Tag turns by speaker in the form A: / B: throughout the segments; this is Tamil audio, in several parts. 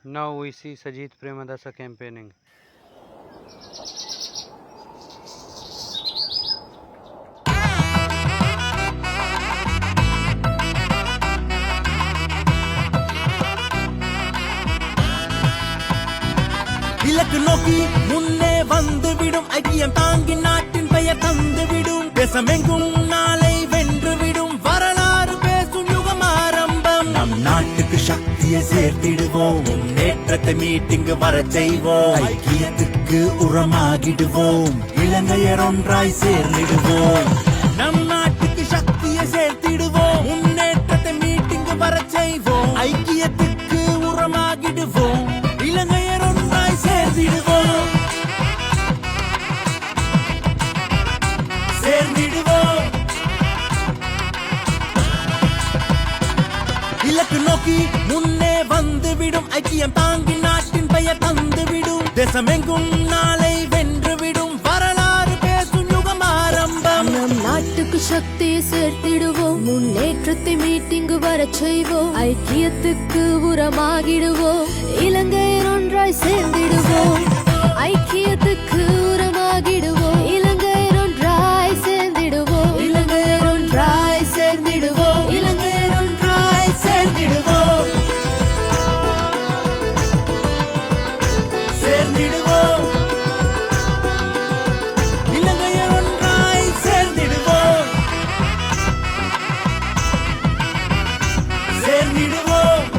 A: Now we see Sajid Premadasa campaigning.
B: இலக்கு நோக்கி முன்னே வந்து விடும் ஐக்கியம் தாங்கி நாட்டின் பெயர் தந்து விடும் தேசமெங்கும் நாளை வென்று விடும் வரலாறு பேசும் யுகம் ஆரம்பம் நம் நாட்டுக்கு சக்தியை சேர்த்திடுவோம் முன்னேற்றத்தை மீட்டிங்கு வர செய்வோம் ஐக்கியத்துக்கு உரமாகிடுவோம் இலங்கையர் ஒன்றாய் சேர்ந்திடுவோம் நம் நாட்டுக்கு சக்தியை சேர்த்திடுவோம் முன்னேற்றத்தை மீட்டிங்கு வர செய்வோம் ஐக்கியத்துக்கு உரமாகிடுவோம் இலங்கையர் ஒன்றாய் சேர்ந்திடுவோம் சேர்ந்திடுவோம் இலக்கு நோக்கி முன்னே வந்து விடும் ஐக்கியம் தாங்கி நாட்டின் பெயர் தந்து விடும் தேசமெங்கும் நாளை வென்று விடும் வரலாறு பேசும் யுகம் ஆரம்பம்
C: நம் நாட்டுக்கு சக்தியை சேர்த்திடுவோம் முன்னேற்றத்தை மீட்டிங்கு வரச் செய்வோம் ஐக்கியத்துக்கு உரமாகிடுவோம் இலங்கையர் ஒன்றாய் சேர்ந்திடுவோம் ஐக்கியத்துக்கு உரமாகிடுவோம் இலங்கையர் ஒன்றாய் சேர்ந்திடுவோம் இலங்கையர் ஒன்றாய் சேர்ந்திடுவோம் இலங்கையர் ஒன்றாய் சேர்ந்திடுவோம்
B: சேர்ந்திடுவோம் இலங்கையர் ஒன்றாய் சேர்ந்திடுவோம் சேர்ந்திடுவோம்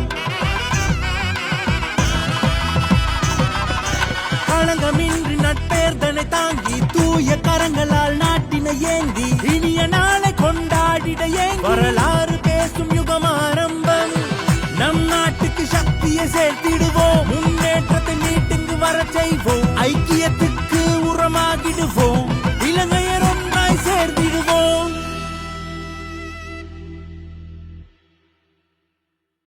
B: களங்கமின்றி நட்பேர்தனை தாங்கி தூய கரங்களால் நாட்டினை ஏந்தி இனிய நாளை கொண்டாடிட ஏங்கி வரலாறு பேசும் யுகம் ஆரம்பம் நம் நாட்டுக்கு சக்தியை சேர்த்திடுவோம் முன்னேற்றத்தை மீட்டிங்கு வர செய்வோம்